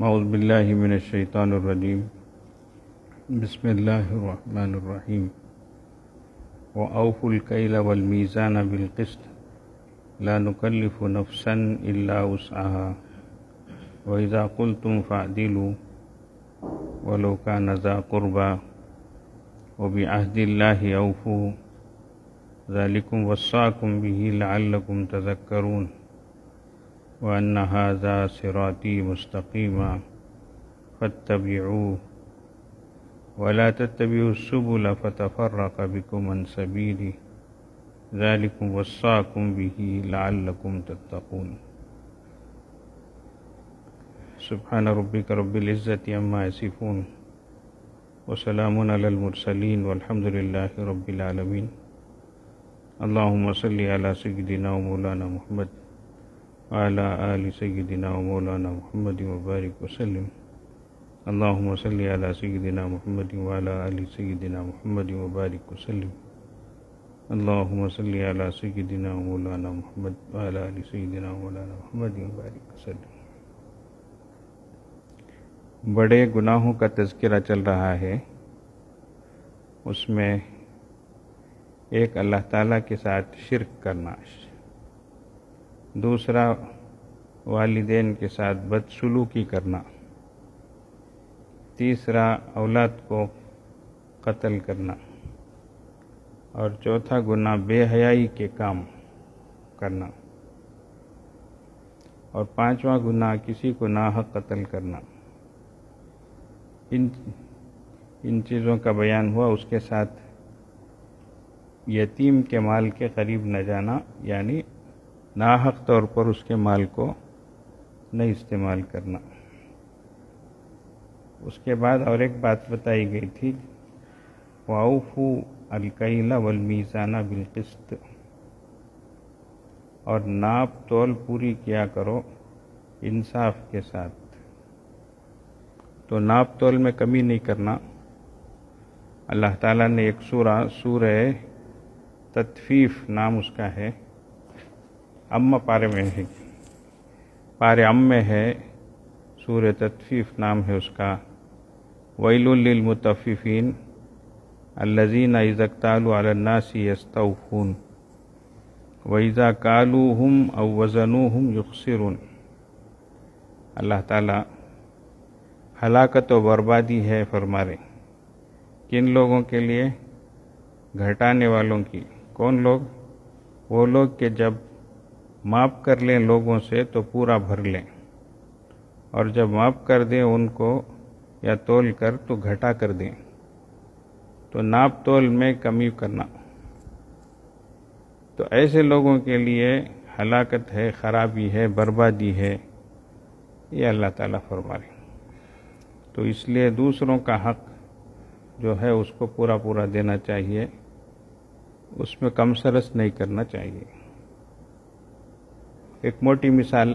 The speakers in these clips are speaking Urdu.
اعوذ باللہ من الشیطان الرجیم بسم اللہ الرحمن الرحیم وَأَوْفُوا الْكَيْلَ وَالْمِيزَانَ بِالْقِسْطِ لَا نُكَلِّفُ نَفْسًا إِلَّا وُسْعَهَا وَإِذَا قُلْتُمْ فَاعْدِلُوا وَلَوْ كَانَ ذَا قُرْبَى وَبِعَهْدِ اللَّهِ أَوْفُوا ذَلِكُمْ وَصَّاكُمْ بِهِ لَعَلَّكُمْ تَذَكَّرُونَ وَأَنَّ هَذَا صِرَاطِي مُسْتَقِيمًا فَاتَّبِعُوهُ وَلَا تَتَّبِعُوا السُّبُلَ فَتَفَرَّقَ بِكُمْ عَنْ سَبِيلِهِ ذَلِكُمْ وَصَّاكُمْ بِهِ لَعَلَّكُمْ تَتَّقُونَ سبحان ربك رب العزة عما يصفون وسلام على المرسلين والحمد لله رب العالمين اللهم صل على سيدنا ومولانا محمد وعلى آل سيدنا ومولانا محمد وبارك وسلم اللهم صل على سيدنا محمد وعلى آل سيدنا محمد وبارك وسلم اللهم صل على سيدنا ومولانا محمد وعلى آل سيدنا ومولانا محمد وبارك وسلم۔ بڑے گناہوں کا تذکرہ چل رہا ہے، اس میں ایک اللہ تعالیٰ کے ساتھ شرک کرنا، دوسرا والدین کے ساتھ بدسلوکی کرنا، تیسرا اولاد کو قتل کرنا، اور چوتھا گناہ بے حیائی کے کام کرنا، اور پانچواں گناہ کسی کو ناحق قتل کرنا۔ ان چیزوں کا بیان ہوا، اس کے ساتھ یتیم کے مال کے قریب نہ جانا، یعنی ناحق طور پر اس کے مال کو نہیں استعمال کرنا۔ اس کے بعد اور ایک بات بتائی گئی تھی، وَأَوْفُوا الْكَيْلَ وَالْمِيزَانَ بِالْقِسْطِ، اور ناپ تول پوری کیا کرو انصاف کے ساتھ۔ تو ناپ تول میں کمی نہیں کرنا۔ اللہ تعالیٰ نے ایک سورہ تطفیف نام اس کا ہے، پارے میں ہے، پارے میں ہے، سورہ تطفیف نام ہے اس کا۔ وَيْلٌ لِّلْمُطَفِّفِينَ الَّذِينَ إِذَا اكْتَالُوا عَلَى النَّاسِ يَسْتَوْفُونَ وَإِذَا كَالُوهُمْ أَوْ وَزَنُوهُمْ يُخْسِرُونَ۔ اللہ تعالیٰ ہلاکت و بربادی ہے فرما رہے، کن لوگوں کے لیے؟ گھٹانے والوں کی۔ کون لوگ؟ وہ لوگ کہ جب معاف کر لیں لوگوں سے تو پورا بھر لیں، اور جب معاف کر دیں ان کو یا تول کر تو گھٹا کر دیں۔ تو ناپ تول میں کمی کرنا، تو ایسے لوگوں کے لیے ہلاکت ہے، خرابی ہے، بربادی ہے، یہ اللہ تعالیٰ فرما رہے۔ تو اس لیے دوسروں کا حق جو ہے اس کو پورا دینا چاہیے، اس میں کم سرس نہیں کرنا چاہیے۔ ایک موٹی مثال،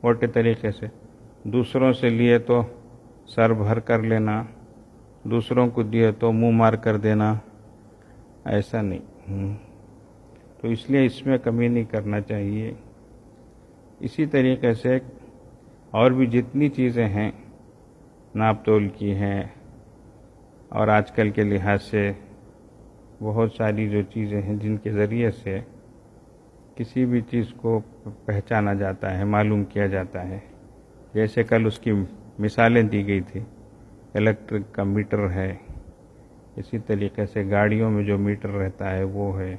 موٹے طریقے سے، دوسروں سے لیے تو سر بھر کر لینا، دوسروں کو دیے تو منہ مار کر دینا، ایسا نہیں۔ تو اس لیے اس میں کمی نہیں کرنا چاہیے۔ اسی طریقے سے اور بھی جتنی چیزیں ہیں ناپ تول کی ہیں، اور آج کل کے لحاظ سے بہت ساری جو چیزیں ہیں جن کے ذریعے سے کسی بھی چیز کو پہچانا جاتا ہے، معلوم کیا جاتا ہے، جیسے کل اس کی مثالیں دی گئی تھی، الیکٹرک کا میٹر ہے، اسی طریقے سے گاڑیوں میں جو میٹر رہتا ہے وہ ہے،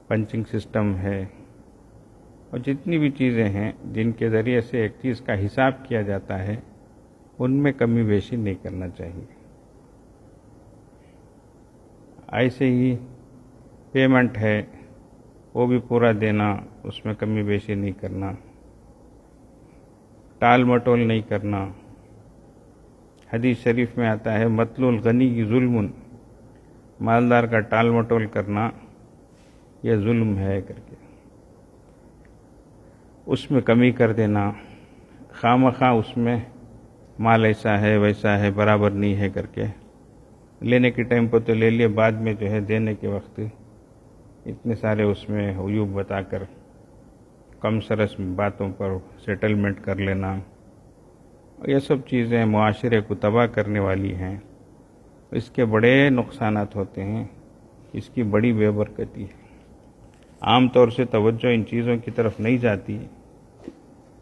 پنچنگ سسٹم ہے، اور جتنی بھی چیزیں ہیں جن کے ذریعے سے ایک چیز کا حساب کیا جاتا ہے، ان میں کمی بیشی نہیں کرنا چاہیے۔ ایسے ہی پیمنٹ ہے، وہ بھی پورا دینا، اس میں کمی بیشی نہیں کرنا، ٹال مٹول نہیں کرنا۔ حدیث شریف میں آتا ہے، مطلو الغنی کی ظلم، مالدار کا ٹال مٹول کرنا یہ ظلم ہے کر کے، اس میں کمی کر دینا، خواہ اس میں مال ایسا ہے ویسا ہے برابر نہیں ہے کر کے، لینے کے ٹائم پر تو لے لیے، بعد میں جو ہے دینے کے وقت اتنے سارے اس میں عیوب بتا کر کم سرس باتوں پر سیٹلمنٹ کر لینا، یہ سب چیزیں معاشرے کو تباہ کرنے والی ہیں، اس کے بڑے نقصانات ہوتے ہیں، اس کی بڑی بے برکتی ہے۔ عام طور سے توجہ ان چیزوں کی طرف نہیں جاتی،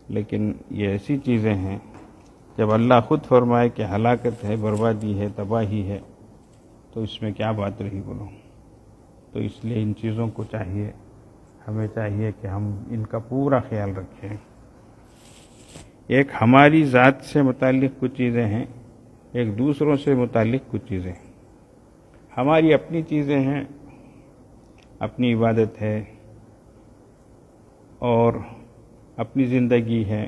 لیکن یہ ایسی چیزیں ہیں جب اللہ خود فرمائے کہ ہلاکت ہے، بربادی ہے، تباہی ہے، تو اس میں کیا بات رہی بولو۔ تو اس لیے ان چیزوں کو ہمیں چاہیے کہ ہم ان کا پورا خیال رکھیں۔ ایک ہماری ذات سے متعلق کچھ چیزیں ہیں، ایک دوسروں سے متعلق کچھ چیزیں ہیں۔ ہماری اپنی چیزیں ہیں، اپنی عبادت ہے اور اپنی زندگی ہے،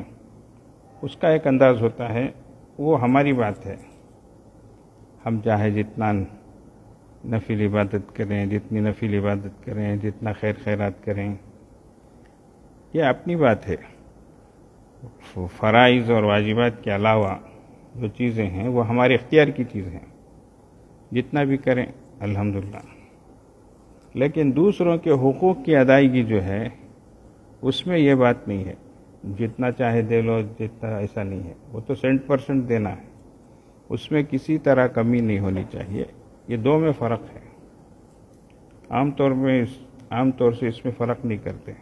اس کا ایک انداز ہوتا ہے، وہ ہماری بات ہے۔ ہم چاہے جتنا نفل عبادت کریں، جتنی نفل عبادت کریں، جتنا خیر خیرات کریں، یہ اپنی بات ہے۔ فرائض اور واجبات کے علاوہ جو چیزیں ہیں وہ ہمارے اختیار کی چیزیں ہیں، جتنا بھی کریں الحمدللہ۔ لیکن دوسروں کے حقوق کی ادائیگی جو ہے اس میں یہ بات نہیں ہے، جتنا چاہے دے لو، جتنا، ایسا نہیں ہے۔ وہ تو 100% دینا ہے، اس میں کسی طرح کمی نہیں ہونی چاہیے۔ یہ دو میں فرق ہے، عام طور سے اس میں فرق نہیں کرتے۔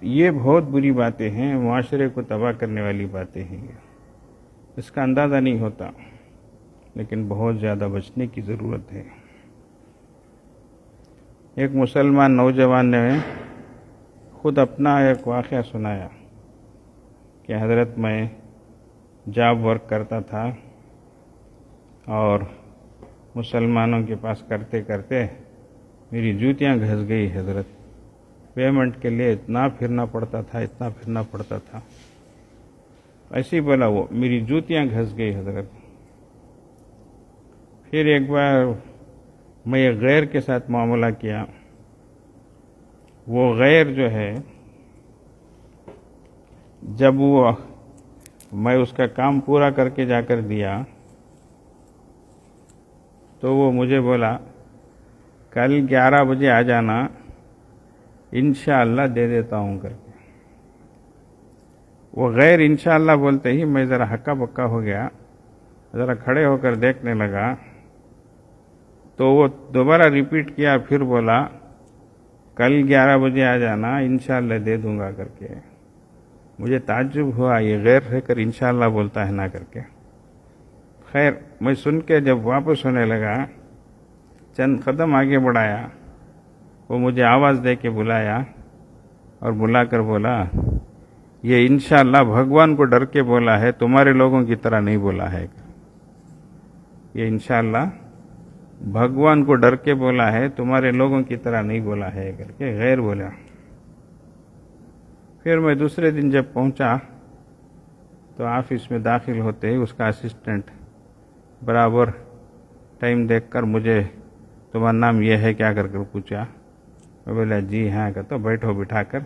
یہ بہت بری باتیں ہیں، معاشرے کو تباہ کرنے والی باتیں ہیں، اس کا اندازہ نہیں ہوتا، لیکن بہت زیادہ بچنے کی ضرورت ہے۔ ایک مسلمان نوجوان نے خود اپنا ایک واقعہ سنایا کہ حضرت میں جاب ورک کرتا تھا اور مسلمانوں کے پاس کرتے کرتے میری جوتیاں گھس گئی حضرت، پیمنٹ کے لیے اتنا پھرنا پڑتا تھا، ایسے ہی بولا وہ، میری جوتیاں گھس گئی حضرت۔ پھر ایک بار میں ایک غیر کے ساتھ معاملہ کیا، وہ غیر جو ہے جب میں اس کا کام پورا کر کے جا کر دیا تو وہ مجھے بولا کل 11 بجے آ جانا، انشاءاللہ دے دیتا ہوں کر کے۔ وہ غیر انشاءاللہ بولتے ہی میں ذرا ہکا بکا ہو گیا، ذرا کھڑے ہو کر دیکھنے لگا تو وہ دوبارہ ریپیٹ کیا، پھر بولا کل 11 بجے آ جانا، انشاءاللہ دے دوں گا کر کے۔ مجھے تعجب ہوا، یہ غیر رہ کر انشاءاللہ بولتا ہے نا کر کے۔ خیر میں سن کے جب واپس ہونے لگا، چند قدم آگے بڑھایا، وہ مجھے آواز دے کے بلایا اور بلا کر بولا یہ انشاءاللہ بھگوان کو ڈر کے بولا ہے، تمہارے لوگوں کی طرح نہیں بولا ہے۔ یہ انشاءاللہ بھگوان کو ڈر کے بولا ہے، تمہارے لوگوں کی طرح نہیں بولا ہے کر کے غیر بولا۔ پھر میں دوسرے دن جب پہنچا تو آفس میں داخل ہوتے ہی اس کا اسسٹنٹ برابر ٹائم دیکھ کر مجھے تمہارا نام یہ ہے کیا کر کر پوچھا۔ میں بولا جی ہاں، کہتا بیٹھو، بٹھا کر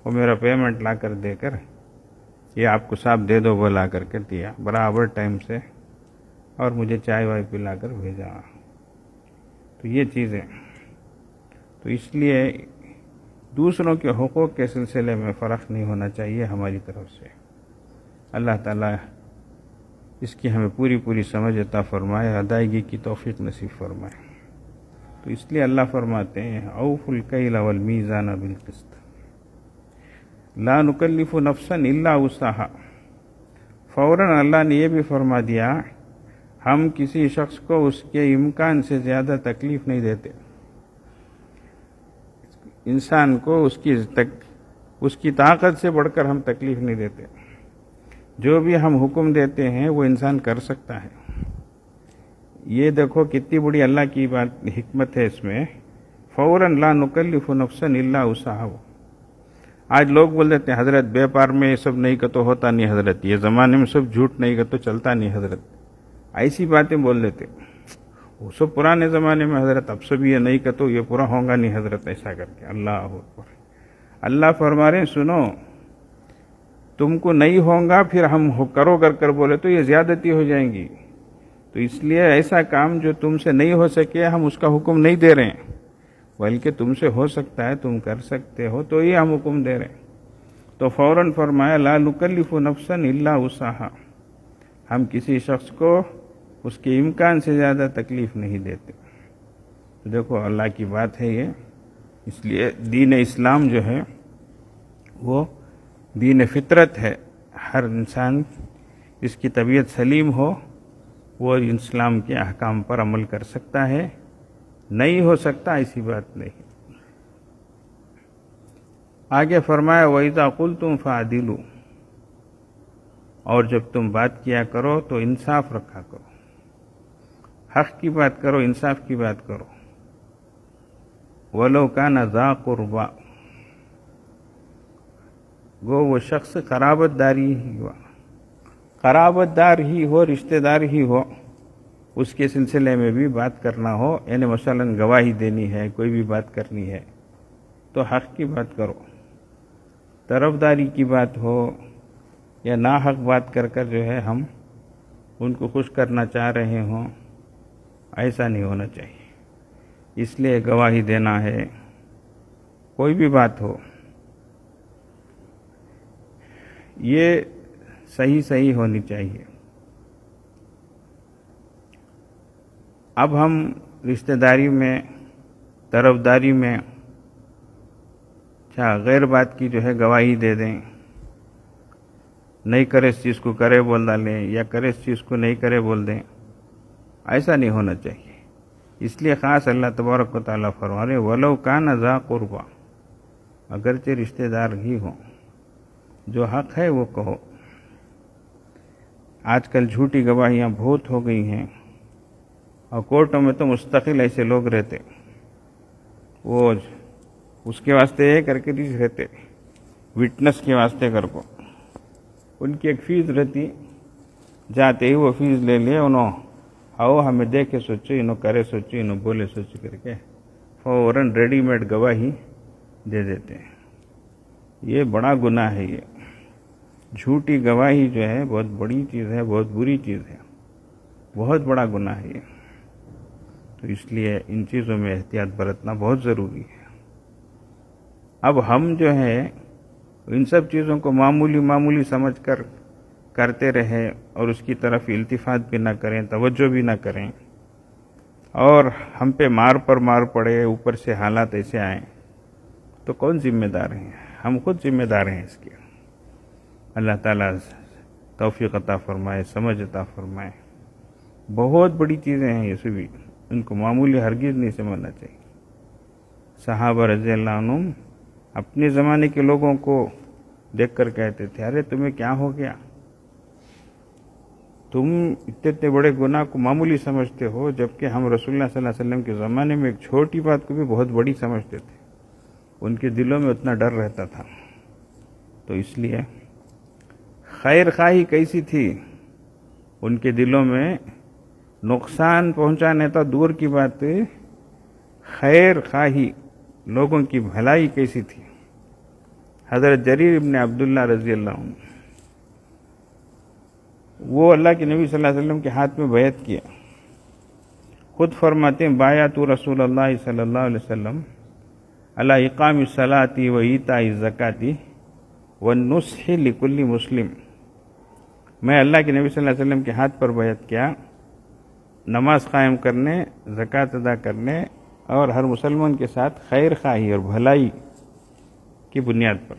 وہ میرا پیمنٹ لا کر دے کر یہ آپ کو صاحب دے دو بولا کر کے دیا برابر ٹائم سے، اور مجھے چائے وائے پلا کر بھیجا۔ تو یہ چیزیں، تو اس لیے دوسروں کے حقوق کے سلسلے میں فرق نہیں ہونا چاہیے ہماری طرف سے۔ اللہ تعالیٰ اس کی ہمیں پوری سمجھ عطا فرمائے، ادائیگی کی توفیق نصیب فرمائے۔ تو اس لیے اللہ فرماتے ہیں اوفوا الکیل والمیزان بالقسط لا نکلف نفسا الا وسعها۔ فوراً اللہ نے یہ بھی فرما دیا ہم کسی شخص کو اس کے امکان سے زیادہ تکلیف نہیں دیتے، انسان کو اس کی طاقت سے بڑھ کر ہم تکلیف نہیں دیتے۔ جو بھی ہم حکم دیتے ہیں وہ انسان کر سکتا ہے۔ یہ دیکھو کتنی بڑی اللہ کی بات، حکمت ہے اس میں۔ فوراً لا نکلف نفسا الا وسعها۔ آج لوگ بول دیتے ہیں حضرت بیپار میں یہ سب نہیں کہ تو ہوتا نہیں حضرت، یہ زمانے میں سب جھوٹ نہیں کہ تو چلتا نہیں حضرت، ایسی باتیں بول دیتے۔ وہ سب پرانے زمانے میں حضرت، اب سب یہ نہیں کہ تو یہ پورا ہوگا نہیں حضرت، ایسا کر کے۔ اللہ اکبر۔ اللہ فرما رہے ہیں سنو، تم کو نہیں ہوگا پھر ہم کرو کر بولے تو یہ زیادتی ہو جائیں گی۔ تو اس لیے ایسا کام جو تم سے نہیں ہو سکے ہم اس کا حکم نہیں دے رہے ہیں، بلکہ تم سے ہو سکتا ہے، تم کر سکتے ہو، تو یہ ہم حکم دے رہے ہیں۔ تو فوراً فرمایا لا نکلف نفسا الا وسعها، ہم کسی شخص کو اس کے امکان سے زیادہ تکلیف نہیں دیتے۔ تو دیکھو اللہ کی بات ہے یہ، اس لیے دین اسلام جو ہے وہ دین فطرت ہے، ہر انسان جس کی طبیعت سلیم ہو وہ اسلام کے احکام پر عمل کر سکتا ہے، نہیں ہو سکتا ایسی بات نہیں۔ آگے فرمایا وَإِذَا قُلْتُمْ فَعْدِلُوا، اور جب تم بات کیا کرو تو انصاف رکھا کرو، حق کی بات کرو، انصاف کی بات کرو۔ وَلَوْ كَانَ ذَا قُرْبَى، گو وہ شخص قرابت داری ہی ہوا، قرابت دار ہی ہو، رشتہ دار ہی ہو، اس کے سلسلے میں بھی بات کرنا ہو، یعنی مثلا گواہی دینی ہے، کوئی بھی بات کرنی ہے تو حق کی بات کرو۔ طرفداری کی بات ہو یا ناحق بات کر کر جو ہے ہم ان کو خوش کرنا چاہ رہے ہوں، ایسا نہیں ہونا چاہیے۔ اس لیے گواہی دینا ہے، کوئی بھی بات ہو، یہ صحیح ہونی چاہیے۔ اب ہم رشتہ داری میں، طرفداری میں کیا غیر بات کی جو ہے گواہی دے دیں، نہیں کرے اس چیز کو کرے بول ڈالیں، یا کرے اس چیز کو نہیں کرے بول دیں، ایسا نہیں ہونا چاہیے۔ اس لیے خاص اللہ تبارک و تعالیٰ فرما رہے وَلَوْ كَانَ ذَا قُرْبَى، اگرچہ رشتہ دار ہی ہوں، جو حق ہے وہ کہو۔ آج کل جھوٹی گواہیاں بہت ہو گئی ہیں، اور کورٹوں میں تو مستقل ایسے لوگ رہتے، وہ اس کے واسطے یہ کر کے نہیں رہتے، وٹنس کے واسطے کر کو، ان کی ایک فیس رہتی، جاتے ہی وہ فیس لے لیے انہوں، آؤ ہمیں دیکھے سوچو، انہوں کرے سوچو، انہوں بولے سوچو کر کے فوراً ریڈی میڈ گواہی دے دیتے ہیں۔ یہ بڑا گناہ ہے، یہ جھوٹی گواہی جو ہے بہت بڑی چیز ہے، بہت بری چیز ہے، بہت بڑا گناہ ہے یہ۔ تو اس لیے ان چیزوں میں احتیاط برتنا بہت ضروری ہے۔ اب ہم جو ہے ان سب چیزوں کو معمولی سمجھ کر کرتے رہے، اور اس کی طرف التفات بھی نہ کریں، توجہ بھی نہ کریں، اور ہم پہ مار پر مار پڑے، اوپر سے حالات ایسے آئیں، تو کون ذمہ دار ہیں؟ ہم خود ذمہ دار ہیں اس کے۔ اللہ تعالیٰ توفیق عطا فرمائے، سمجھ عطا فرمائے۔ بہت بڑی چیزیں ہیں یہ سبھی، ان کو معمولی ہرگز نہیں سمجھنا چاہیے۔ صحابہ رضی اللہ عنہم اپنے زمانے کے لوگوں کو دیکھ کر کہتے تھے ارے تمہیں کیا ہو گیا، تم اتنے بڑے گناہ کو معمولی سمجھتے ہو، جبکہ ہم رسول اللہ صلی اللہ علیہ وسلم کے زمانے میں ایک چھوٹی بات کو بھی بہت بڑی سمجھتے تھے، ان کے دلوں میں اتنا ڈر رہتا تھا۔ تو اس لیے خیر خواہی کیسی تھی ان کے دلوں میں، نقصان پہنچانے تو دور کی بات، خیر خواہی، لوگوں کی بھلائی کیسی تھی۔ حضرت جریر ابن عبداللہ رضی اللہ عنہ، وہ اللہ کے نبی صلی اللہ علیہ وسلم کے ہاتھ میں بیعت کیا، خود فرماتے ہیں بایعت رسول اللہ صلی اللہ علیہ وسلم علی اقام الصلاۃ و ایتاء الزکاۃ والنصح لکل مسلم، میں اللہ کے نبی صلی اللہ علیہ وسلم کے ہاتھ پر بیعت کیا، نماز قائم کرنے، زکوٰۃ ادا کرنے، اور ہر مسلمان کے ساتھ خیر خواہی اور بھلائی کی بنیاد پر۔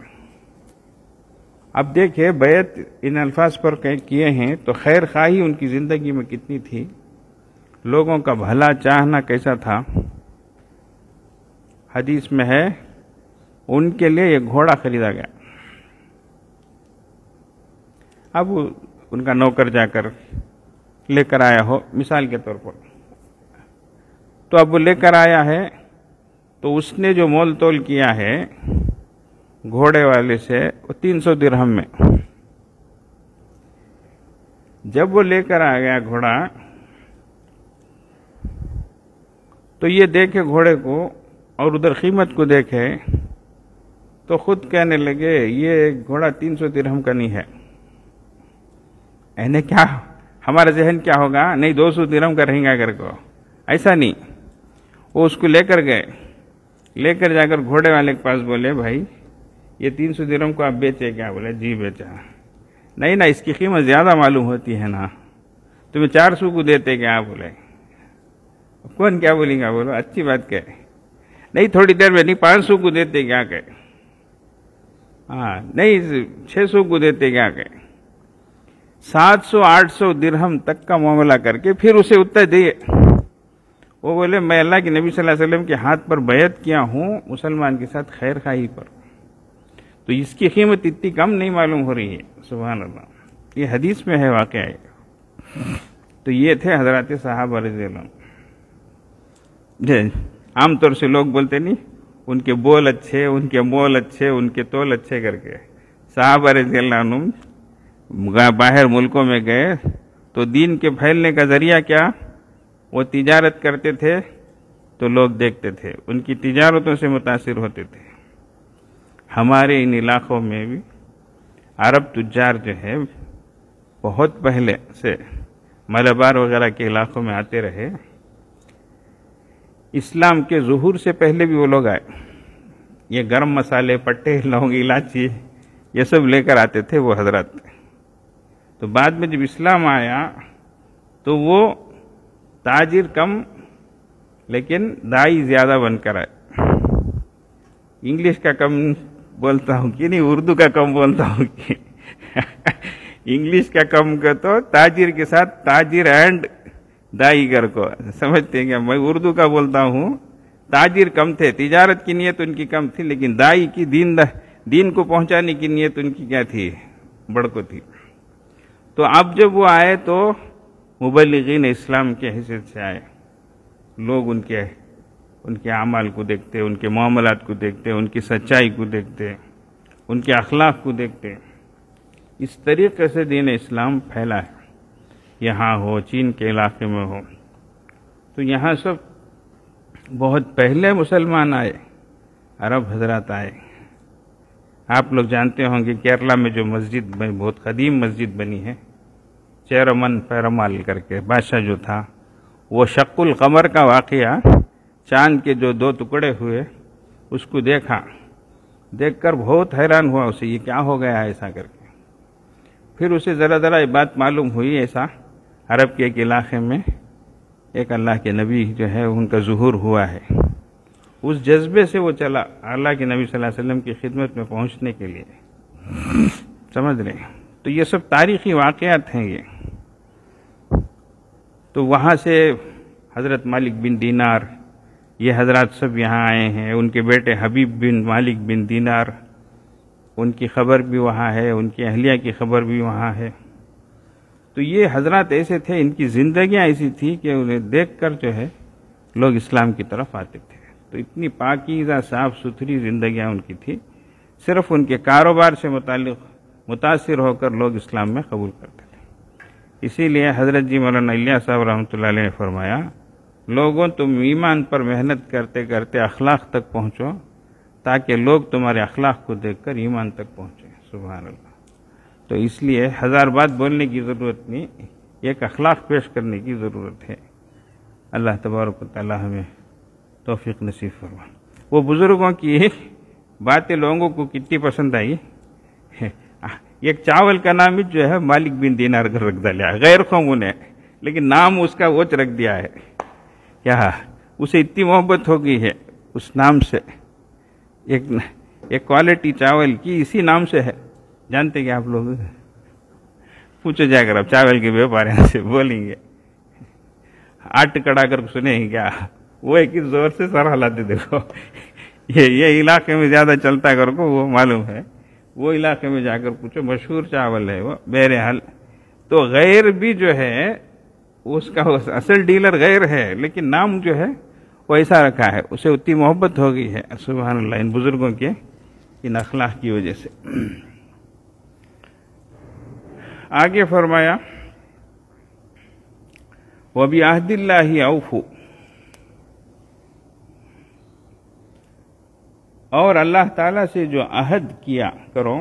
اب دیکھیں بیعت ان الفاظ پر کیے ہیں تو خیر خواہی ان کی زندگی میں کتنی تھی، لوگوں کا بھلا چاہنا کیسا تھا۔ حدیث میں ہے ان کے لیے ایک گھوڑا خریدا گیا، اب ان کا نوکر جا کر لے کر آیا ہو مثال کے طور پر، تو اب وہ لے کر آیا ہے تو اس نے جو مول تول کیا ہے گھوڑے والے سے وہ 300 درہم میں۔ جب وہ لے کر آ گیا گھوڑا تو یہ دیکھے گھوڑے کو اور ادھر قیمت کو دیکھے تو خود کہنے لگے یہ گھوڑا 300 درہم کا نہیں ہے۔ کیا ہمارا ذہن کیا ہوگا، نہیں 200 درہم کا رہیں گا کر کو، ایسا نہیں۔ وہ اس کو لے کر گئے، لے کر جا کر گھوڑے والے کے پاس بولے بھائی یہ 300 درہم کو آپ بیچے کیا؟ بولے جی بیچا. نہیں نا، اس کی قیمت زیادہ معلوم ہوتی ہے نا، تمہیں 400 کو دیتے کیا؟ بولے کون کیا بولیں گا؟ بولو اچھی بات کہ نہیں، تھوڑی دیر میں نہیں 500 کو دیتے کیا کہ ہاں نہیں 600 کو دیتے کیا کہ 700-800 درہم تک کا معاملہ کر کے پھر اسے اتنا دیے. وہ بولے میں اللہ کے نبی صلی اللہ علیہ وسلم کے ہاتھ پر بیعت کیا ہوں مسلمان کے ساتھ خیر خواہی پر، تو اس کی قیمت اتنی کم نہیں معلوم ہو رہی ہے. سبحان اللہ، یہ حدیث میں ہے واقعہ ہے. تو یہ تھے حضرات صحابہ رضی اللہ عنہ. عام طور سے لوگ بولتے نہیں ان کے بول اچھے، ان کے مول اچھے، ان کے تول اچھے کر کے. صحابہ رضی اللہ عنہ باہر ملکوں میں گئے تو دین کے پھیلنے کا ذریعہ کیا؟ وہ تجارت کرتے تھے تو لوگ دیکھتے تھے، ان کی تجارتوں سے متاثر ہوتے تھے. ہمارے ان علاقوں میں بھی عرب تجار جو ہے بہت پہلے سے ملبار وغیرہ کے علاقوں میں آتے رہے. اسلام کے ظہور سے پہلے بھی وہ لوگ آئے. یہ گرم مسالے، پٹے، لونگ، الائچی یہ سب لے کر آتے تھے وہ حضرات. تو بعد میں جب اسلام آیا تو وہ تاجر کم لیکن دائی زیادہ بن کر آئے. انگلش کا کم بولتا ہوں کہ نہیں، اردو کا کم بولتا ہوں کہ انگلش کا کم کا تو تاجر کے ساتھ تاجر اینڈ دائی گر کو سمجھتے ہیں. کہ میں اردو کا بولتا ہوں، تاجر کم تھے، تجارت کی نیت ان کی کم تھی، لیکن دائی کی دین کو پہنچانے کی نیت ان کی کیا تھی؟ بڑکو تھی. تو اب جب وہ آئے تو مبلغین اسلام کے حیثیت سے آئے. لوگ ان کے اعمال کو دیکھتے، ان کے معاملات کو دیکھتے، ان کی سچائی کو دیکھتے، ان کے اخلاق کو دیکھتے. اس طریقے سے دین اسلام پھیلا ہے. یہاں ہو، چین کے علاقے میں ہو، تو یہاں سب بہت پہلے مسلمان آئے، عرب حضرات آئے. آپ لوگ جانتے ہوں گے کیرلا میں جو مسجد بہت قدیم مسجد بنی ہے، چیرمن پیرمال کر کے بادشاہ جو تھا، وہ شق القمر کا واقعہ، چاند کے جو 2 ٹکڑے ہوئے اس کو دیکھ کر بہت حیران ہوا اسے، یہ کیا ہو گیا ایسا کر کے. پھر اسے ذرا یہ بات معلوم ہوئی، ایسا عرب کے ایک علاقے میں ایک اللہ کے نبی جو ہے ان کا ظہور ہوا ہے. اس جذبے سے وہ چلا اللہ کے نبی صلی اللہ علیہ وسلم کی خدمت میں پہنچنے کے لیے. سمجھ رہے ہیں؟ تو یہ سب تاریخی واقعات ہیں. تو وہاں سے حضرت مالک بن دینار یہ حضرات سب یہاں آئے ہیں. ان کے بیٹے حبیب بن مالک بن دینار، ان کی خبر بھی وہاں ہے، ان کی اہلیہ کی خبر بھی وہاں ہے. تو یہ حضرات ایسے تھے، ان کی زندگیاں ایسی تھی کہ انہیں دیکھ کر جو ہے لوگ اسلام کی طرف آتے تھے. تو اتنی پاکیزہ صاف ستھری زندگیاں ان کی تھی. صرف ان کے کاروبار سے متاثر ہو کر لوگ اسلام میں قبول کرتے تھے. اسی لیے حضرت جی مولانا الیاس صاحب رحمۃ اللہ علیہ نے فرمایا، لوگوں تم ایمان پر محنت کرتے کرتے اخلاق تک پہنچو تاکہ لوگ تمہارے اخلاق کو دیکھ کر ایمان تک پہنچے. سبحان اللہ. تو اس لیے 1000 بات بولنے کی ضرورت نہیں، ایک اخلاق پیش کرنے کی ضرورت ہے. اللہ تبارک و تعالی ہمیں توفیق نصیب فرمائے. وہ بزرگوں کی باتیں لوگوں کو کتنی پسند آئی. ایک چاول کا نام جو ہے مالک بن دینار کر رکھ دیا، غیر قوموں نے، لیکن نام اس کا وچ رکھ دیا ہے. کیا اسے اتنی محبت ہو گئی ہے اس نام سے. ایک کوالٹی چاول کی اسی نام سے ہے. جانتے کیا آپ لوگ؟ پوچھو جائے کر اب چاول کے بیوپاریوں سے بولیں گے، آٹ کڑا کر سنیں گے کیا؟ وہ ایک زور سے سر ہلاتے. دیکھو یہ علاقے میں زیادہ چلتا کر کو وہ معلوم ہے. وہ علاقے میں جا کر پوچھو، مشہور چاول ہے وہ. بہرحال تو غیر بھی جو ہے اس کا اصل ڈیلر غیر ہے، لیکن نام جو ہے وہ ایسا رکھا ہے. اسے اتنی محبت ہو گئی ہے سبحان اللہ ان بزرگوں کے ان اخلاق کی وجہ سے. آگے فرمایا وَبِعَهْدِ اللَّهِ أَوْفُوا، اور اللہ تعالیٰ سے جو عہد کیا کرو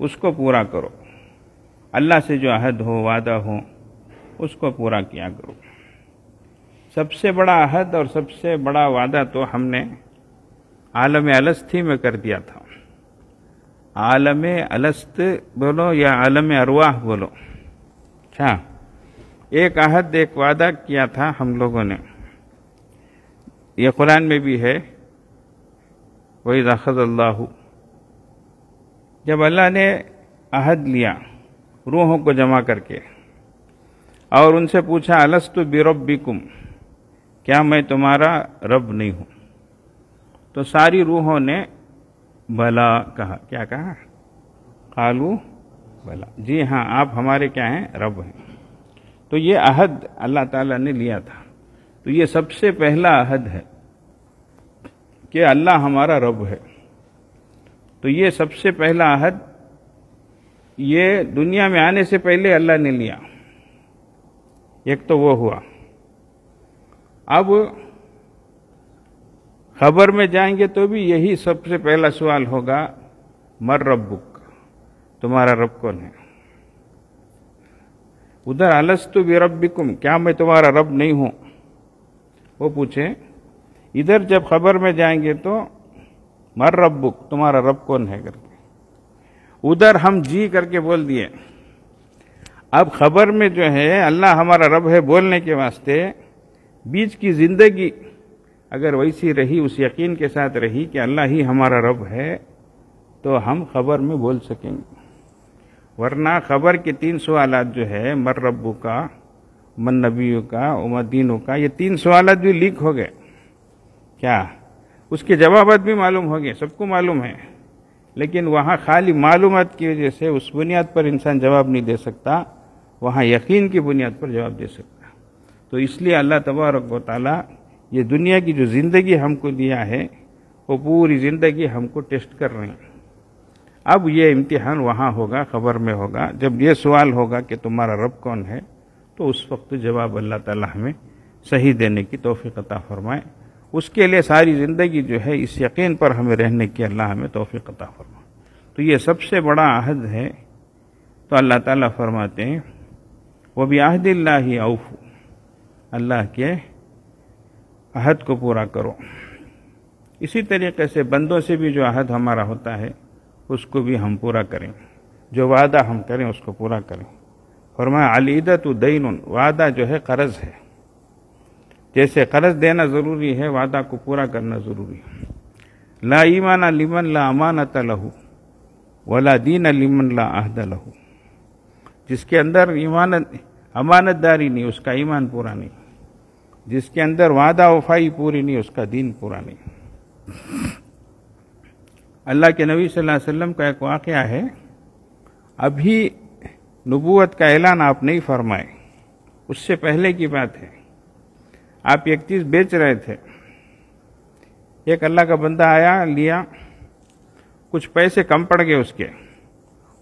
اس کو پورا کرو. اللہ سے جو عہد ہو، وعدہ ہو، اس کو پورا کیا کرو. سب سے بڑا عہد اور سب سے بڑا وعدہ تو ہم نے عالم السطی میں کر دیا تھا. عالم الست بولو یا عالم ارواح بولو. اچھا، ایک عہد، ایک وعدہ کیا تھا ہم لوگوں نے، یہ قرآن میں بھی ہے، وَإِذْ أَخَذَ اللَّهُ، جب اللہ نے عہد لیا روحوں کو جمع کر کے اور ان سے پوچھا الست بربکم، کیا میں تمہارا رب نہیں ہوں؟ تو ساری روحوں نے بلا کہا. کیا کہا؟ قالوا بلا، جی ہاں آپ ہمارے کیا ہیں؟ رب ہیں. تو یہ عہد اللہ تعالیٰ نے لیا تھا. تو یہ سب سے پہلا عہد ہے کہ اللہ ہمارا رب ہے. تو یہ سب سے پہلا عہد یہ دنیا میں آنے سے پہلے اللہ نے لیا. ایک تو وہ ہوا. اب خبر میں جائیں گے تو بھی یہی سب سے پہلا سوال ہوگا، مر ربک، تمہارا رب کون ہے؟ ادھر الست بربکم، کیا میں تمہارا رب نہیں ہوں، وہ پوچھیں. ادھر جب خبر میں جائیں گے تو مر ربک، تمہارا رب کون ہے کر کے. ادھر ہم جی کر کے بول دیے. اب خبر میں جو ہے اللہ ہمارا رب ہے بولنے کے واسطے بیچ کی زندگی اگر ویسی رہی، اس یقین کے ساتھ رہی کہ اللہ ہی ہمارا رب ہے، تو ہم خبر میں بول سکیں گے. ورنہ خبر کے 3 سوالات جو ہے، مر ربو کا، من نبیوں کا، وما دینوں کا، یہ 3 سوالات بھی لیک ہو گئے. کیا اس کے جوابات بھی معلوم ہو گئے، سب کو معلوم ہے، لیکن وہاں خالی معلومات کی وجہ سے اس بنیاد پر انسان جواب نہیں دے سکتا، وہاں یقین کی بنیاد پر جواب دے سکتا. تو اس لیے اللہ تبارک و تعالیٰ یہ دنیا کی جو زندگی ہم کو دیا ہے، وہ پوری زندگی ہم کو ٹیسٹ کر رہے ہیں. اب یہ امتحان وہاں ہوگا، خبر میں ہوگا. جب یہ سوال ہوگا کہ تمہارا رب کون ہے، تو اس وقت جواب اللہ تعالیٰ ہمیں صحیح دینے کی توفیق عطا فرمائے. اس کے لیے ساری زندگی جو ہے اس یقین پر ہمیں رہنے کی اللہ ہمیں توفیق عطا فرمائے. تو یہ سب سے بڑا عہد ہے. تو اللہ تعالیٰ فرماتے ہیں وَبِعَهْدِ اللَّهِ أَوْفُوا، اللہ کے عہد کو پورا کرو. اسی طریقے سے بندوں سے بھی جو عہد ہمارا ہوتا ہے اس کو بھی ہم پورا کریں، جو وعدہ ہم کریں اس کو پورا کریں. فرمایا العیدۃ دین، وعدہ جو ہے قرض ہے. جیسے قرض دینا ضروری ہے، وعدہ کو پورا کرنا ضروری ہے. لا ایمان لمن لا امانت لہ ولا دین لمن لا عہد لہ، جس کے اندر امانت داری نہیں اس کا ایمان پورا نہیں، جس کے اندر وعدہ وفائی پوری نہیں اس کا دین پورا نہیں. اللہ کے نبی صلی اللہ علیہ وسلم کا ایک واقعہ ہے. ابھی نبوت کا اعلان آپ نہیں فرمائے، اس سے پہلے کی بات ہے. آپ ایک چیز بیچ رہے تھے، ایک اللہ کا بندہ آیا، لیا، کچھ پیسے کم پڑ گئے اس کے.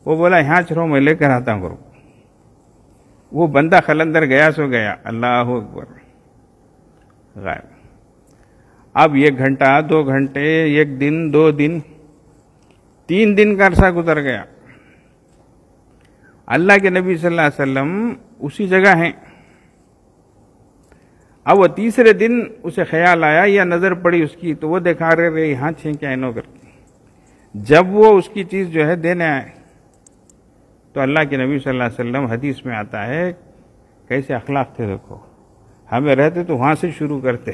وہ بولا یہاں چلو میں لے کر آتا ہوں. وہ بندہ خلندر گیا سو گیا، اللہ اکبر، غائب. اب 1 گھنٹہ، 2 گھنٹے، 1 دن، 2 دن، 3 دن کا عرصہ گزر گیا. اللہ کے نبی صلی اللہ علیہ وسلم اسی جگہ ہیں. اب وہ تیسرے دن اسے خیال آیا یا نظر پڑی اس کی، تو وہ دکھا رہے یہاں چھیں کیا انہوں کر کے. جب وہ اس کی چیز جو ہے دینے آئے تو اللہ کے نبی صلی اللہ علیہ وسلم، حدیث میں آتا ہے کیسے اخلاق تھے دیکھو. ہمیں رہتے تو وہاں سے شروع کرتے،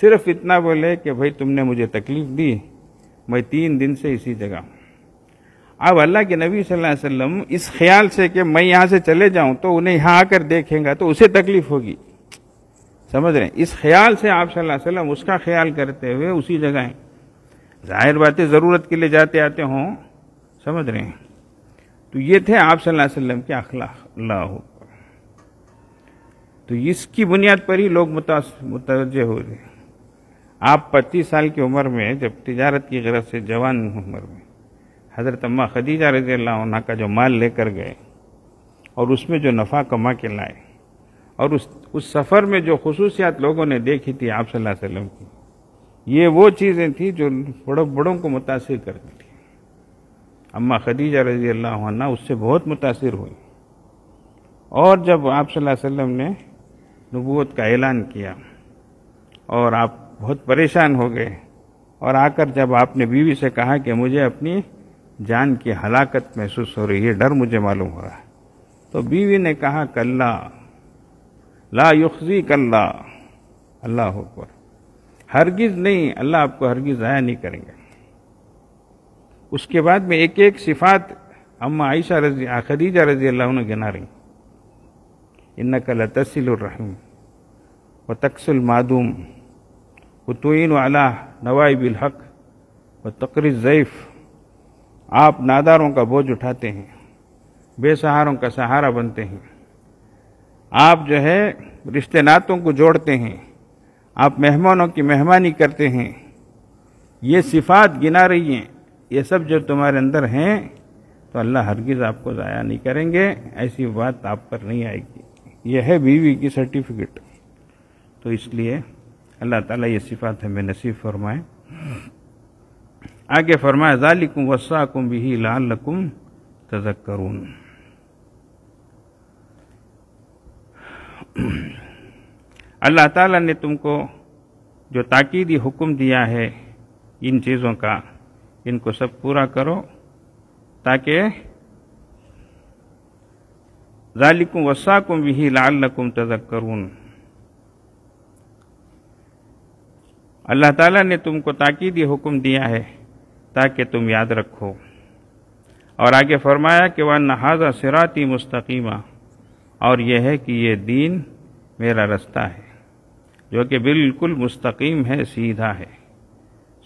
صرف اتنا بولے کہ بھائی تم نے مجھے تکلیف دی، میں 3 دن سے اسی جگہ ہوں. اب اللہ کے نبی صلی اللہ علیہ وسلم اس خیال سے کہ میں یہاں سے چلے جاؤں تو انہیں یہاں آ کر دیکھیں گا تو اسے تکلیف ہوگی، سمجھ رہے ہیں، اس خیال سے آپ صلی اللہ علیہ وسلم اس کا خیال کرتے ہوئے اسی جگہ ہیں. ظاہر باتیں ضرورت کے لیے جاتے آتے ہوں، سمجھ رہے ہیں. تو یہ تھے آپ صلی اللہ علیہ وسلم کے اخلاق. اللہ اکبر. تو اس کی بنیاد پر ہی لوگ متوجہ ہو رہے ہیں. آپ 25 سال کی عمر میں جب تجارت کی غرض سے جوان عمر میں حضرت اماں خدیجہ رضی اللہ عنہ کا جو مال لے کر گئے اور اس میں جو نفع کما کے لائے، اور اس سفر میں جو خصوصیات لوگوں نے دیکھی تھی آپ صلی اللہ علیہ وسلم کی، یہ وہ چیزیں تھیں جو بڑوں کو متاثر کرتی تھی. اماں خدیجہ رضی اللہ عنہ اس سے بہت متاثر ہوئی. اور جب آپ صلی اللہ علیہ وسلم نے نبوت کا اعلان کیا اور آپ بہت پریشان ہو گئے اور آ کر جب آپ نے بیوی سے کہا کہ مجھے اپنی جان کی ہلاکت محسوس ہو رہی ہے، ڈر مجھے معلوم ہو رہا ہے، تو بیوی نے کہا کلا لا یخزیک اللہ، اللہ اکبر، ہرگز نہیں، اللہ آپ کو ہرگز ضائع نہیں کریں گے۔ اس کے بعد میں ایک ایک صفات اما عائشہ خدیجہ رضی اللہ عنہ گنا رہی، انک لتصل الرحم وتکسل المعدوم وتعین علی نوائب الحق وتقری الضیف، آپ ناداروں کا بوجھ اٹھاتے ہیں، بے سہاروں کا سہارا بنتے ہیں، آپ جو ہے رشتے ناتوں کو جوڑتے ہیں، آپ مہمانوں کی مہمانی کرتے ہیں، یہ صفات گنا رہی ہیں، یہ سب جو تمہارے اندر ہیں تو اللہ ہرگز آپ کو ضائع نہیں کریں گے، ایسی بات آپ پر نہیں آئے گی۔ یہ ہے بیوی کی سرٹیفکیٹ۔ تو اس لیے اللہ تعالیٰ یہ صفات ہمیں نصیب فرمائے۔ آگے فرمایا ذالکم وصاکم بہ لعلکم تذکرون۔ اللہ تعالیٰ نے تم کو جو تاکیدی حکم دیا ہے ان چیزوں کا، ان کو سب پورا کرو تاکہ ذالکم وصاکم بہ لعلکم تذکرون، اللہ تعالیٰ نے تم کو تاکیدی حکم دیا ہے تاکہ تم یاد رکھو۔ اور آگے فرمایا کہ وَأَنَّ هَذَا صِرَاطِي مُسْتَقِيمًا، اور یہ ہے کہ یہ دین میرا رستہ ہے جو کہ بالکل مستقیم ہے، سیدھا ہے،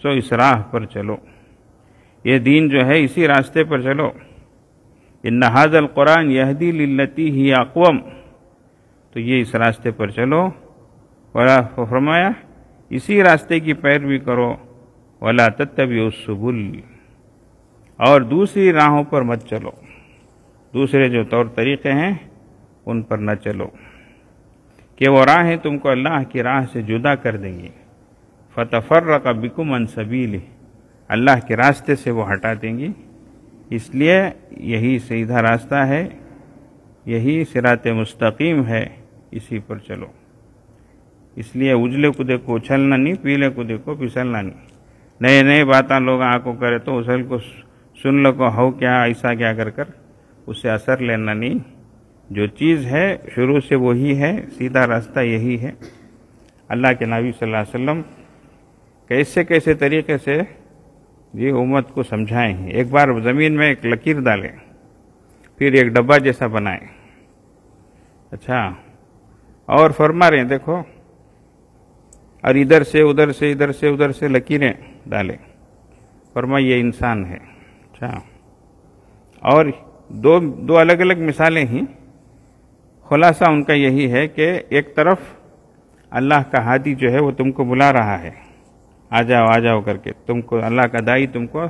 سو اس راہ پر چلو، یہ دین جو ہے اسی راستے پر چلو۔ ان ھذا القرآن یہدی للتی ہی اقوم، تو یہ اس راستے پر چلو، ولا فرمایا اسی راستے کی پیروی کرو، ولا تتبعوا السبل، اور دوسری راہوں پر مت چلو، دوسرے جو طور طریقے ہیں ان پر نہ چلو، کہ وہ راہیں تم کو اللہ کی راہ سے جدا کر دیں گی، فتفرق بکم عن سبیلہ، اللہ کے راستے سے وہ ہٹا دیں گی۔ اس لیے یہی سیدھا راستہ ہے، یہی صراط مستقیم ہے، اسی پر چلو۔ اس لیے اجلے کو دیکھو اچھلنا نہیں، پیلے کو دیکھو پھسلنا نہیں، نئے نئے باتاں لوگ آنکھوں کرے تو اسل کو سن لو کو ہو کیا ایسا کیا کر کر اس سے اثر لینا نہیں، جو چیز ہے شروع سے وہی ہے، سیدھا راستہ یہی ہے۔ اللہ کے نبی صلی اللہ علیہ وسلم کیسے کیسے طریقے سے یہ امت کو سمجھائیں ہیں۔ ایک بار زمین میں ایک لکیر ڈالیں، پھر ایک ڈبہ جیسا بنائیں، اچھا، اور فرما رہے ہیں دیکھو، اور ادھر سے ادھر سے ادھر سے ادھر سے لکیریں ڈالیں، فرما یہ انسان ہے، اچھا، اور دو الگ الگ مثالیں ہیں، خلاصہ ان کا یہی ہے کہ ایک طرف اللہ کا ہادی جو ہے وہ تم کو بلا رہا ہے، آ جاؤ آ جاؤ کر کے، تم کو اللہ کا دائی تم کو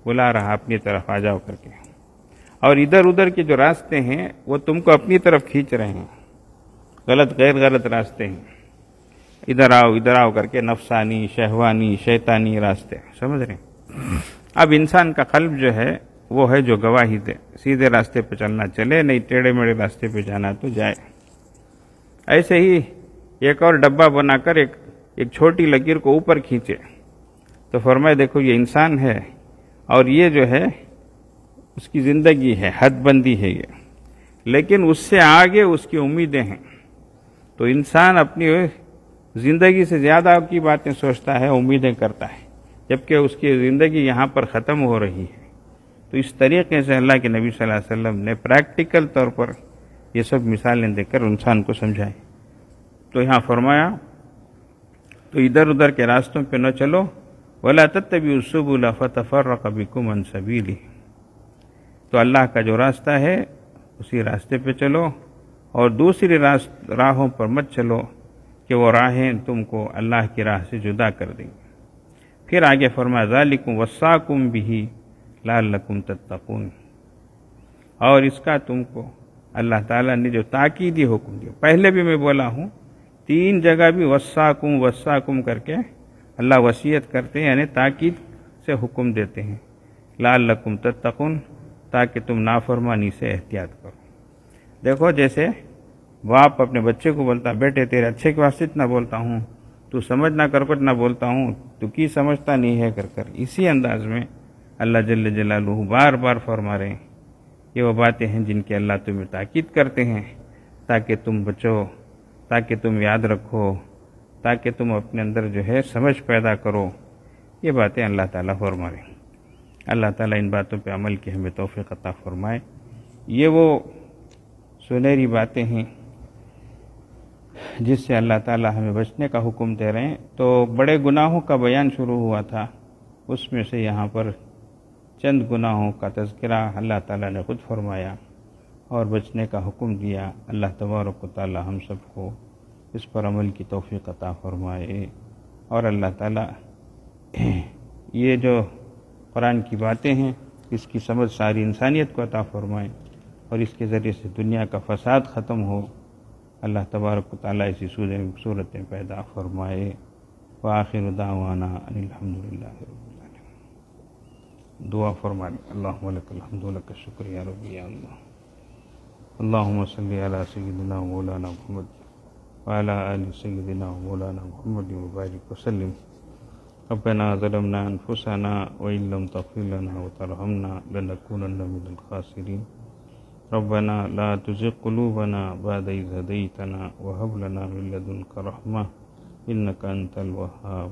بلا رہا اپنی طرف، آ جاؤ کر کے، اور ادھر ادھر کے جو راستے ہیں وہ تم کو اپنی طرف کھینچ رہے ہیں، غلط غیر غلط راستے ہیں، ادھر آؤ کر کے، نفسانی شہوانی شیطانی راستے، سمجھ رہے ہیں۔ اب انسان کا قلب جو ہے وہ ہے جو گواہی دے، سیدھے راستے پہ چلنا چلے، نہیں ٹیڑھے میڑھے راستے پہ جانا تو جائے۔ ایسے ہی ایک اور ڈبہ بنا کر ایک چھوٹی لکیر کو اوپر کھینچے تو فرمائے دیکھو یہ انسان ہے، اور یہ جو ہے اس کی زندگی ہے، حد بندی ہے یہ، لیکن اس سے آگے اس کی امیدیں ہیں۔ تو انسان اپنی زندگی سے زیادہ کی باتیں سوچتا ہے، امیدیں کرتا ہے، جبکہ اس کی زندگی یہاں پر ختم ہو رہی ہے۔ تو اس طریقے سے اللہ کے نبی صلی اللہ علیہ وسلم نے پریکٹیکل طور پر یہ سب مثالیں دے کر انسان کو سمجھائے۔ تو یہاں فرمایا تو ادھر ادھر کے راستوں پہ نہ چلو، وَلَا تَتَّبِعُوا السُّبُلَ فَتَفَرَّقَ بِكُمْ عَنْ سَبِيلِهِ، تو اللہ کا جو راستہ ہے اسی راستے پہ چلو، اور دوسری راہوں پر مت چلو کہ وہ راہیں تم کو اللہ کی راہ سے جدا کر دیں گے۔ پھر آگے فرمایا ذَلِكُمْ وَصَّاكُمْ بِهِ لَعَلَّكُمْ تَتَّقُونَ، اور اس کا تم کو اللہ تعالیٰ نے جو تاکیدی حکم دیا، پہلے بھی میں بولا ہوں 3 جگہ بھی وصاکم کر کے اللہ وصیت کرتے ہیں، یعنی تاکید سے حکم دیتے ہیں، لعلکم تتقون، تاکہ تم نافرمانی سے احتیاط کرو۔ دیکھو جیسے باپ اپنے بچے کو بولتا بیٹے تیرے اچھے کے واسطے اتنا بولتا ہوں، تو سمجھ نہ کر کر نہ بولتا ہوں تو کی سمجھتا نہیں ہے کر کر، اسی انداز میں اللہ جل جلالہ بار بار فرما رہے ہیں یہ وہ باتیں ہیں جن کے اللہ تمہیں تاکید کرتے ہیں تاکہ تم بچو، تاکہ تم یاد رکھو، تاکہ تم اپنے اندر جو ہے سمجھ پیدا کرو. یہ باتیں اللہ تعالیٰ فرما رہے ہیں. اللہ تعالیٰ ان باتوں پہ عمل کی ہمیں توفیق عطا فرمائے. یہ وہ سنہری باتیں ہیں جس سے اللہ تعالیٰ ہمیں بچنے کا حکم دے رہے ہیں. تو بڑے گناہوں کا بیان شروع ہوا تھا، اس میں سے یہاں پر چند گناہوں کا تذکرہ اللہ تعالیٰ نے خود فرمایا اور بچنے کا حکم دیا. اللہ تبارک و تعالیٰ ہم سب کو اس پر عمل کی توفیق عطا فرمائے. اور اللہ تعالیٰ یہ جو قرآن کی باتیں ہیں اس کی سمجھ ساری انسانیت کو عطا فرمائے اور اس کے ذریعے سے دنیا کا فساد ختم ہو. اللہ تبارک و تعالیٰ ایسی صورتیں پیدا فرمائے. وآخر دعوانا ان الحمدللہ رب العالمین. دعا فرمائے. اللہم لک الحمد لک الشکر یا ربی یا اللہ. اللہم صلی علی سیدنا مولانا محمد وعلی آل سیدنا مولانا محمد وبارک وسلم. ربنا ظلمنا انفسنا وإن لم تغفر لنا وترحمنا لنكونن من الخاسرين. ربنا لا تزغ قلوبنا بعد إذ هديتنا وهب لنا من لدنك رحمة إنك أنت الوهاب.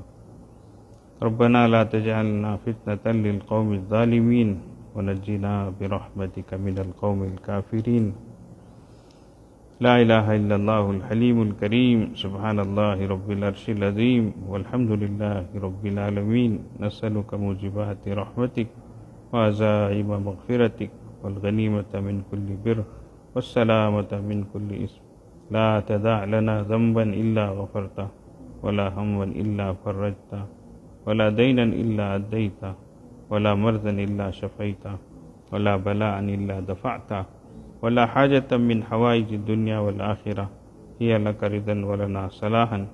ربنا لا تجعلنا فتنة للقوم الظالمين ونجنا برحمتك من القوم الكافرين. لا إله إلا الله الحليم الكريم. سبحان الله رب العرش العظيم والحمد لله رب العالمين. نسألك موجبات رحمتك وعزائم مغفرتك والغنيمة من كل بر والسلامة من كل إثم. لا تدع لنا ذنبا إلا غفرته ولا هما إلا فرجته ولا دينا إلا أديته ولا مرضا إلا شفيته ولا بلاء إلا دفعته ولا حاجة من حوائج الدنيا والآخرة هي لك رضا ولنا صلاحا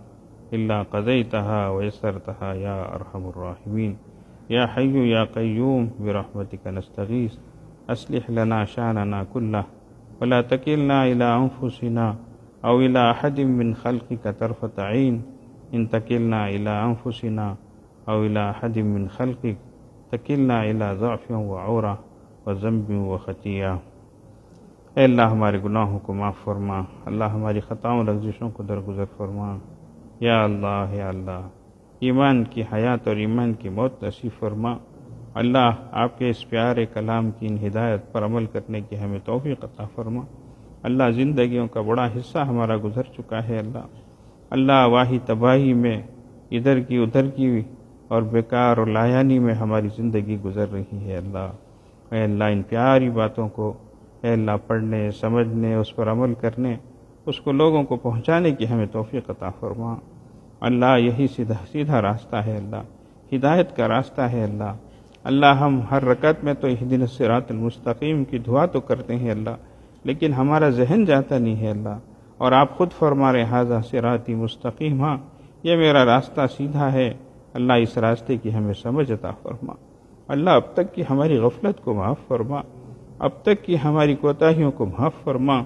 إلا قضيتها ويسرتها يا أرحم الراحمين. يا حي يا قيوم برحمتك نستغيث. أصلح لنا شأننا كله ولا تكلنا إلى أنفسنا أو إلى أحد من خلقك طرفة عين. إن تكلنا إلى أنفسنا أو إلى أحد من خلقك تكلنا إلى ضعف وعورة وذنب وخطيئة. اے اللہ ہمارے گناہوں کو معاف فرما. اللہ ہماری خطاؤں لغزشوں کو درگزر فرما. یا اللہ یا اللہ ایمان کی حیات اور ایمان کی موت نصیب فرما. اللہ آپ کے اس پیارے کلام کی ان ہدایت پر عمل کرنے کی ہمیں توفیق عطا فرما. اللہ زندگیوں کا بڑا حصہ ہمارا گزر چکا ہے. اللہ واہی تباہی میں ادھر کی ادھر کی اور بیکار اور لایانی میں ہماری زندگی گزر رہی ہے. اے اللہ ان پیاری باتوں کو اے اللہ پڑھنے، سمجھنے، اس پر عمل کرنے، اس کو لوگوں کو پہنچانے کی ہمیں توفیق عطا فرما. اللہ یہی سیدھا راستہ ہے. اللہ ہدایت کا راستہ ہے. اللہ ہم ہر رکعت میں تو اہدنا الصراط المستقیم کی دعا تو کرتے ہیں لیکن ہمارا ذہن جاتا نہیں ہے. اور آپ خود فرما رہے ھذا صراطی مستقیم. ہاں یہ میرا راستہ سیدھا ہے. اللہ اس راستے کی ہمیں سمجھ عطا فرما. اللہ اب تک کی ہماری غفلت کو معاف فرما. اب تک کی ہماری کوتاہیوں کو معاف فرما.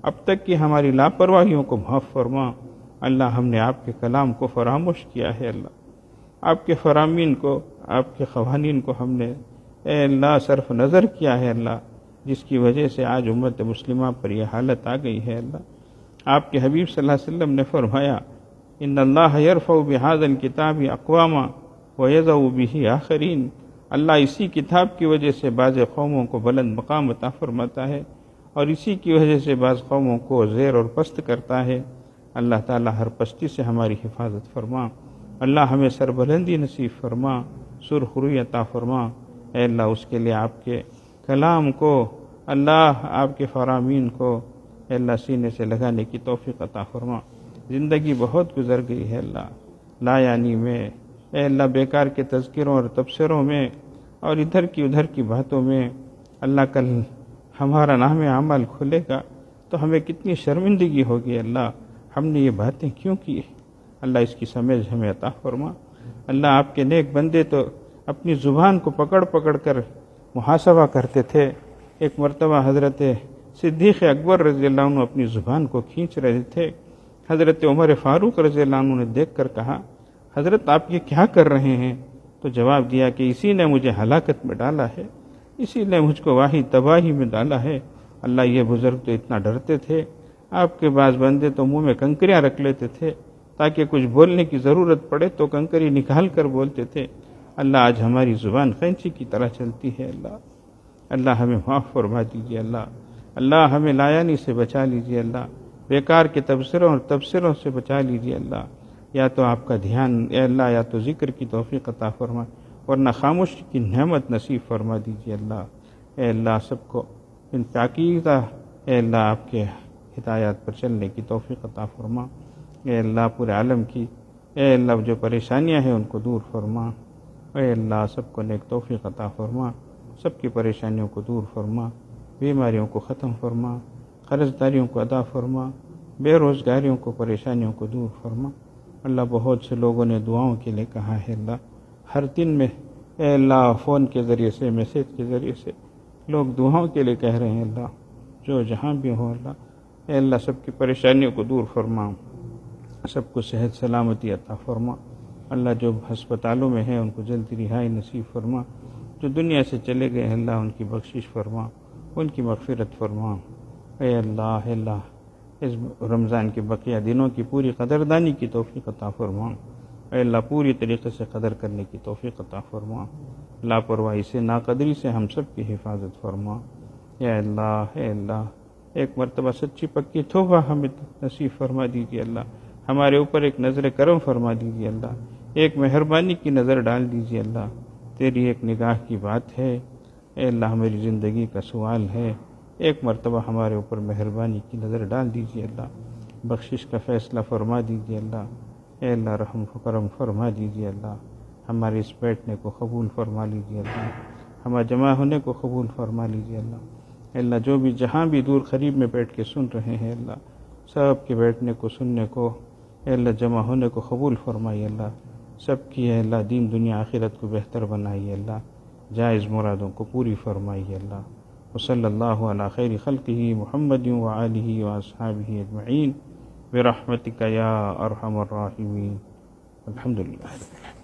اب تک کی ہماری لاپرواہیوں کو معاف فرما. اللہ ہم نے آپ کے کلام کو فراموش کیا ہے. آپ کے فرامین کو، آپ کے قوانین کو ہم نے اے اللہ صرف نظر کیا ہے جس کی وجہ سے آج امت مسلمہ پر یہ حالت آ گئی ہے. آپ کے حبیب صلی اللہ علیہ وسلم نے فرمایا ان اللہ یرفع بہذا الکتاب اقواما ویضع بہ آخرین. اللہ اسی کتاب کی وجہ سے بعض قوموں کو بلند مقام عطا فرماتا ہے اور اسی کی وجہ سے بعض قوموں کو زیر اور پست کرتا ہے. اللہ تعالی ہر پستی سے ہماری حفاظت فرما. اللہ ہمیں سربلندی نصیب فرما، سرخروئی عطا فرما. اے اللہ اس کے لیے آپ کے کلام کو، اللہ آپ کے فرامین کو اے اللہ سینے سے لگانے کی توفیق عطا فرما. زندگی بہت گزر گئی ہے لا یعنی میں اے اللہ بیکار کے تذکروں اور تبصروں میں اور ادھر کی ادھر کی باتوں میں. اللہ کل ہمارا نام عمل کھلے گا تو ہمیں کتنی شرمندگی ہوگی. ہم نے یہ باتیں کیوں کی؟ اللہ اس کی سمجھ ہمیں عطا فرما. اللہ آپ کے نیک بندے تو اپنی زبان کو پکڑ پکڑ کر محاسبہ کرتے تھے. ایک مرتبہ حضرت صدیق اکبر رضی اللہ عنہ اپنی زبان کو کھینچ رہے تھے. حضرت عمر فاروق رضی اللہ عنہ نے دیکھ کر کہا حضرت آپ یہ کیا کر رہے ہیں؟ تو جواب دیا کہ اسی نے مجھے ہلاکت میں ڈالا ہے، اسی نے مجھ کو واہی تباہی میں ڈالا ہے۔ اللہ یہ بزرگ تو اتنا ڈرتے تھے، آپ کے بعض بندے تو منہ میں کنکریاں رکھ لیتے تھے تاکہ کچھ بولنے کی ضرورت پڑے تو کنکری نکال کر بولتے تھے۔ اللہ آج ہماری زبان قینچی کی طرح چلتی ہے۔ اللہ ہمیں معاف فرما دیجیے۔ اللہ ہمیں لایانی سے بچا لیجیے۔ اللہ بیکار کے تبصروں اور تبصروں سے بچا لیجیے۔ اللہ یا تو آپ کا دھیان اے اللہ، یا تو ذکر کی توفیق عطا فرما، ورنہ خاموشی کی نعمت نصیب فرما دیجیے۔ اللہ اے اللہ سب کو ان پاکیزہ اے اللہ آپ کے ہدایات پر چلنے کی توفیق عطا فرما۔ اے اللہ پورے عالم کی اے اللہ جو پریشانیاں ہیں ان کو دور فرما۔ اے اللہ سب کو نیک توفیق عطا فرما، سب کی پریشانیوں کو دور فرما، بیماریوں کو ختم فرما، قرض داریوں کو ادا فرما، بے روزگاریوں کو پریشانیوں کو دور فرما۔ اللہ بہت سے لوگوں نے دعاؤں کے لیے کہا ہے۔ اللہ ہر دن میں اے اللہ فون کے ذریعے سے میسیج کے ذریعے سے لوگ دعاؤں کے لیے کہہ رہے ہیں۔ اللہ جو جہاں بھی ہو اللہ اے اللہ سب کی پریشانیوں کو دور فرما، سب کو صحت سلامتی عطا فرما۔ اللہ جو ہسپتالوں میں ہیں ان کو جلدی رہائی نصیب فرما، جو دنیا سے چلے گئے اللہ ان کی بخشش فرما، ان کی مغفرت فرما۔ اے اللہ اس رمضان کے بقیہ دنوں کی پوری قدردانی کی توفیق عطا فرما۔ اے اللہ پوری طریقے سے قدر کرنے کی توفیق عطا فرما، لاپرواہی سے ناقدری سے ہم سب کی حفاظت فرما۔ اے اللہ ایک مرتبہ سچی پکی توبہ ہمیں نصیب فرما دیجیے۔ اللہ ہمارے اوپر ایک نظر کرم فرما دیجیے۔ اللہ ایک مہربانی کی نظر ڈال دیجیے۔ اللہ تیری ایک نگاہ کی بات ہے۔ اے اللہ میری زندگی کا سوال ہے، ایک مرتبہ ہمارے اوپر مہربانی کی نظر ڈال دیجیے۔ اللہ بخشش کا فیصلہ فرما دیجیے۔ اللہ اے اللہ رحم و کرم فرما دیجیے۔ اللہ ہمارے اس بیٹھنے کو قبول فرما لیجیے۔ اللہ ہمارے جمع ہونے کو قبول فرما لیجیے۔ اللہ اے اللہ جو بھی جہاں بھی دور قریب میں بیٹھ کے سن رہے ہیں اللہ سب کے بیٹھنے کو سننے کو اے اللہ جمع ہونے کو قبول فرمائیے۔ اللہ سب کی اے اللہ دین دنیا آخرت کو بہتر بنائیے۔ اللہ جائز مرادوں کو پوری فرمائیے۔ اللہ وصلی اللہ علی خیر خلقہ محمد وآلہ واصحابہ اجمعین برحمتک یا ارحم الراحمین۔ الحمدللہ۔